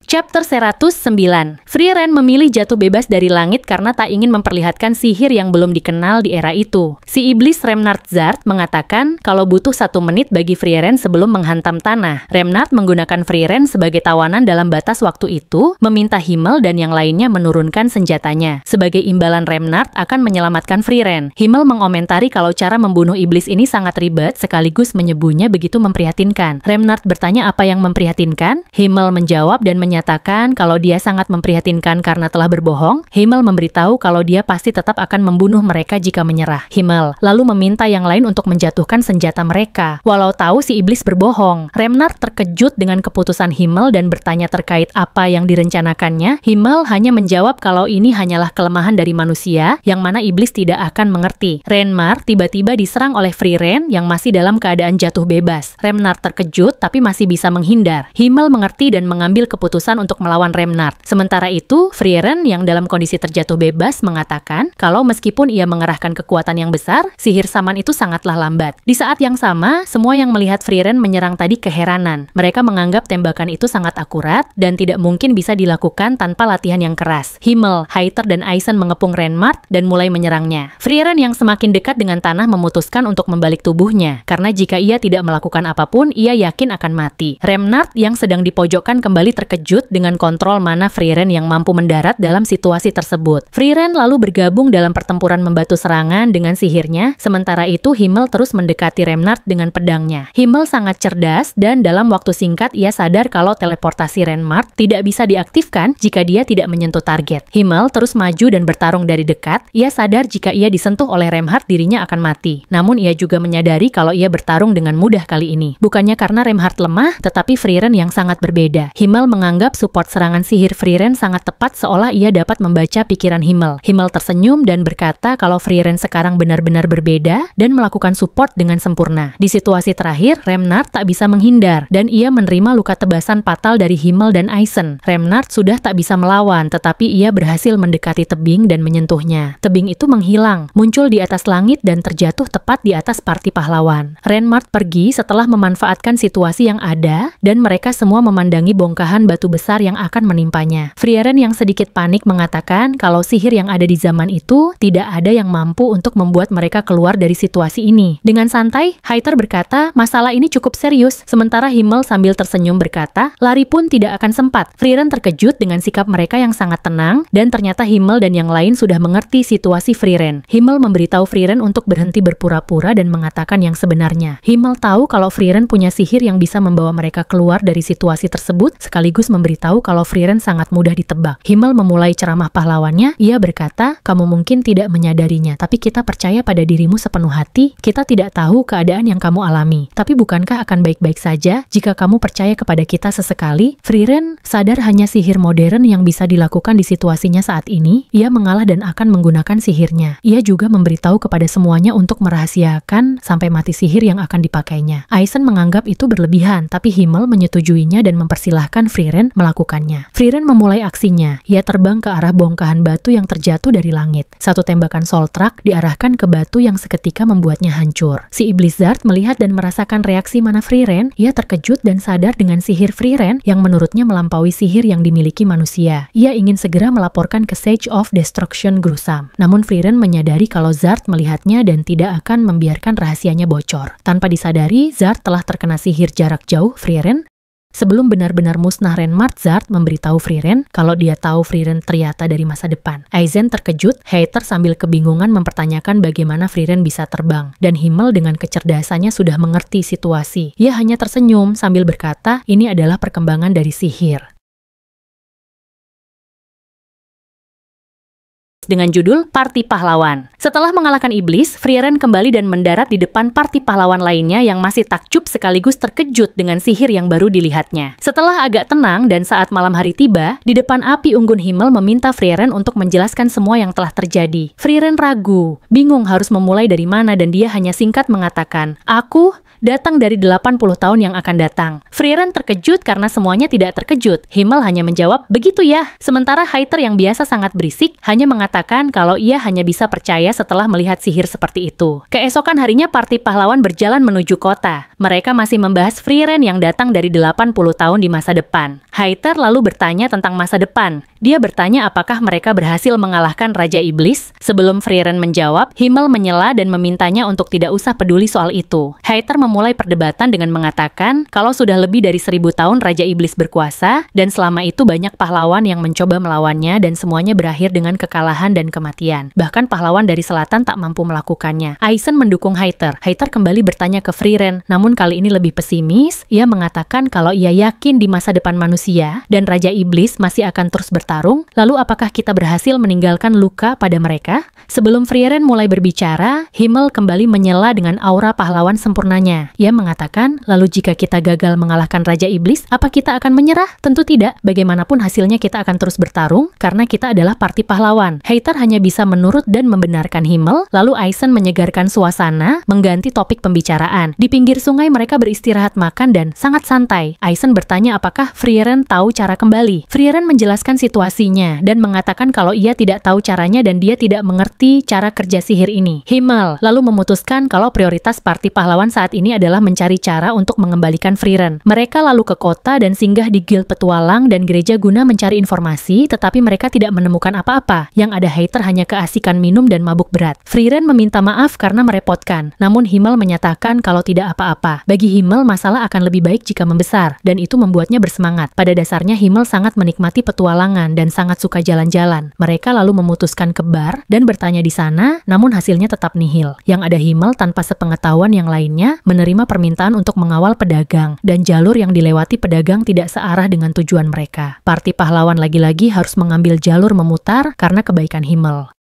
Chapter 109. Frieren memilih jatuh bebas dari langit karena tak ingin memperlihatkan sihir yang belum dikenal di era itu. Si iblis Remnard Zard mengatakan kalau butuh 1 menit bagi Frieren sebelum menghantam tanah. Remnard menggunakan Frieren sebagai tawanan dalam batas waktu itu, meminta Himmel dan yang lainnya menurunkan senjatanya. Sebagai imbalan Remnard akan menyelamatkan Frieren. Himmel mengomentari kalau cara membunuh iblis ini sangat ribet sekaligus menyebutnya begitu memprihatinkan. Remnard bertanya apa yang memprihatinkan. Himmel menjawab dan menyatakan kalau dia sangat memprihatinkan karena telah berbohong. Himmel memberitahu kalau dia pasti tetap akan membunuh mereka jika menyerah. Himmel lalu meminta yang lain untuk menjatuhkan senjata mereka. Walau tahu si iblis berbohong, Remnard terkejut dengan keputusan Himmel dan bertanya terkait apa yang direncanakannya. Himmel hanya menjawab kalau ini hanyalah kelemahan dari manusia yang mana iblis tidak akan mengerti. Renmar tiba-tiba diserang oleh Frieren yang masih dalam keadaan jatuh bebas. Remnard terkejut tapi masih bisa menghindar. Himmel mengerti dan mengambil keputusan untuk melawan Remnard. Sementara itu, Frieren yang dalam kondisi terjatuh bebas mengatakan kalau meskipun ia mengerahkan kekuatan yang besar, sihir saman itu sangatlah lambat. Di saat yang sama, semua yang melihat Frieren menyerang tadi keheranan. Mereka menganggap tembakan itu sangat akurat dan tidak mungkin bisa dilakukan tanpa latihan yang keras. Himmel, Hayter, dan Eisen mengepung Remnard dan mulai menyerangnya. Frieren yang semakin dekat dengan tanah memutuskan untuk membalik tubuhnya, karena jika ia tidak melakukan apapun, ia yakin akan mati. Remnard yang sedang dipojokkan kembali terkejut dengan kontrol mana Frieren yang mampu mendarat dalam situasi tersebut. Frieren lalu bergabung dalam pertempuran membatu serangan dengan sihirnya, sementara itu Himmel terus mendekati Remnard dengan pedangnya. Himmel sangat cerdas dan dalam waktu singkat ia sadar kalau teleportasi Remnard tidak bisa diaktifkan jika dia tidak menyentuh target. Himmel terus maju dan bertarung dari dekat. Ia sadar jika ia disentuh oleh Remnard dirinya akan mati. Namun ia juga menyadari kalau ia bertarung dengan mudah kali ini. Bukannya karena Remnard lemah, tetapi Frieren yang sangat berbeda. Himmel menganggap support serangan sihir Frieren sangat tepat seolah ia dapat membaca pikiran Himmel. Himmel tersenyum dan berkata kalau Frieren sekarang benar-benar berbeda dan melakukan support dengan sempurna. Di situasi terakhir, Remnard tak bisa menghindar dan ia menerima luka tebasan fatal dari Himmel dan Eisen. Remnard sudah tak bisa melawan, tetapi ia berhasil mendekati tebing dan menyentuhnya. Tebing itu menghilang, muncul di atas langit dan terjatuh tepat di atas parti pahlawan. Remnard pergi setelah memanfaatkan situasi yang ada dan mereka semua memandangi bongkahan batu besar yang akan menimpanya. Frieren yang sedikit panik mengatakan kalau sihir yang ada di zaman itu tidak ada yang mampu untuk membuat mereka keluar dari situasi ini. Dengan santai, Hayter berkata masalah ini cukup serius, sementara Himmel sambil tersenyum berkata lari pun tidak akan sempat. Frieren terkejut dengan sikap mereka yang sangat tenang dan ternyata Himmel dan yang lain sudah mengerti situasi Frieren. Himmel memberitahu Frieren untuk berhenti berpura-pura dan mengatakan yang sebenarnya. Himmel tahu kalau Frieren punya sihir yang bisa membawa mereka keluar dari situasi tersebut, sekaligus memberitahu kalau Frieren sangat mudah ditebak. Himmel memulai ceramah pahlawannya. Ia berkata, kamu mungkin tidak menyadarinya, tapi kita percaya pada dirimu sepenuh hati. Kita tidak tahu keadaan yang kamu alami, tapi bukankah akan baik-baik saja jika kamu percaya kepada kita sesekali? Frieren sadar hanya sihir modern yang bisa dilakukan di situasinya saat ini. Ia mengalah dan akan menggunakan sihirnya. Ia juga memberitahu kepada semuanya untuk merahasiakan sampai mati sihir yang akan dipakainya. Eisen menganggap itu berlebihan, tapi Himmel menyetujuinya dan mempersilahkan Frieren melakukannya. Frieren memulai aksinya. Ia terbang ke arah bongkahan batu yang terjatuh dari langit. Satu tembakan soltrak diarahkan ke batu yang seketika membuatnya hancur. Si iblis Zard melihat dan merasakan reaksi mana Frieren. Ia terkejut dan sadar dengan sihir Frieren yang menurutnya melampaui sihir yang dimiliki manusia. Ia ingin segera melaporkan ke Sage of Destruction Grusam. Namun Frieren menyadari kalau Zard melihatnya dan tidak akan membiarkan rahasianya bocor. Tanpa disadari, Zard telah terkena sihir jarak jauh Frieren. Sebelum benar-benar musnah, Remnard Zard memberitahu Frieren kalau dia tahu Frieren ternyata dari masa depan. Eisen terkejut, Hayter sambil kebingungan mempertanyakan bagaimana Frieren bisa terbang, dan Himmel dengan kecerdasannya sudah mengerti situasi. Ia hanya tersenyum sambil berkata, ini adalah perkembangan dari sihir. Dengan judul Parti Pahlawan. Setelah mengalahkan iblis, Frieren kembali dan mendarat di depan parti pahlawan lainnya yang masih takjub sekaligus terkejut dengan sihir yang baru dilihatnya. Setelah agak tenang dan saat malam hari tiba, di depan api unggun Himmel meminta Frieren untuk menjelaskan semua yang telah terjadi. Frieren ragu, bingung harus memulai dari mana dan dia hanya singkat mengatakan, aku datang dari 80 tahun yang akan datang. Frieren terkejut karena semuanya tidak terkejut. Himmel hanya menjawab, begitu ya. Sementara Hayter yang biasa sangat berisik, hanya mengatakan kalau ia hanya bisa percaya setelah melihat sihir seperti itu. Keesokan harinya parti pahlawan berjalan menuju kota. Mereka masih membahas Frieren yang datang dari 80 tahun di masa depan. Haiter lalu bertanya tentang masa depan. Dia bertanya apakah mereka berhasil mengalahkan Raja Iblis. Sebelum Frieren menjawab, Himmel menyela dan memintanya untuk tidak usah peduli soal itu. Haiter memulai perdebatan dengan mengatakan kalau sudah lebih dari 1000 tahun Raja Iblis berkuasa, dan selama itu banyak pahlawan yang mencoba melawannya dan semuanya berakhir dengan kekalahan dan kematian. Bahkan pahlawan dari selatan tak mampu melakukannya. Aizen mendukung Haiter. Haiter kembali bertanya ke Frieren, namun kali ini lebih pesimis. Ia mengatakan kalau ia yakin di masa depan manusia dan Raja Iblis masih akan terus bertarung. Lalu apakah kita berhasil meninggalkan luka pada mereka? Sebelum Frieren mulai berbicara, Himmel kembali menyela dengan aura pahlawan sempurnanya. Ia mengatakan, lalu jika kita gagal mengalahkan Raja Iblis, apa kita akan menyerah? Tentu tidak. Bagaimanapun hasilnya kita akan terus bertarung karena kita adalah parti pahlawan. Haiter hanya bisa menurut dan membenarkan Himmel. Lalu Aizen menyegarkan suasana, mengganti topik pembicaraan. Di pinggir sungai mereka beristirahat makan dan sangat santai. Aizen bertanya apakah Frieren tahu cara kembali. Frieren menjelaskan situasinya dan mengatakan kalau ia tidak tahu caranya dan dia tidak mengerti cara kerja sihir ini. Himmel lalu memutuskan kalau prioritas parti pahlawan saat ini adalah mencari cara untuk mengembalikan Frieren. Mereka lalu ke kota dan singgah di Guild Petualang dan gereja guna mencari informasi, tetapi mereka tidak menemukan apa-apa. Yang ada Haiter hanya keasikan minum dan mabuk berat. Frieren meminta maaf karena merepotkan, namun Himmel menyatakan kalau tidak apa-apa. Bagi Himmel, masalah akan lebih baik jika membesar, dan itu membuatnya bersemangat. Pada dasarnya Himmel sangat menikmati petualangan dan sangat suka jalan-jalan. Mereka lalu memutuskan ke bar dan bertanya di sana, namun hasilnya tetap nihil. Yang ada Himmel tanpa sepengetahuan yang lainnya menerima permintaan untuk mengawal pedagang, dan jalur yang dilewati pedagang tidak searah dengan tujuan mereka. Parti pahlawan lagi-lagi harus mengambil jalur memutar karena kebaikan Himmel.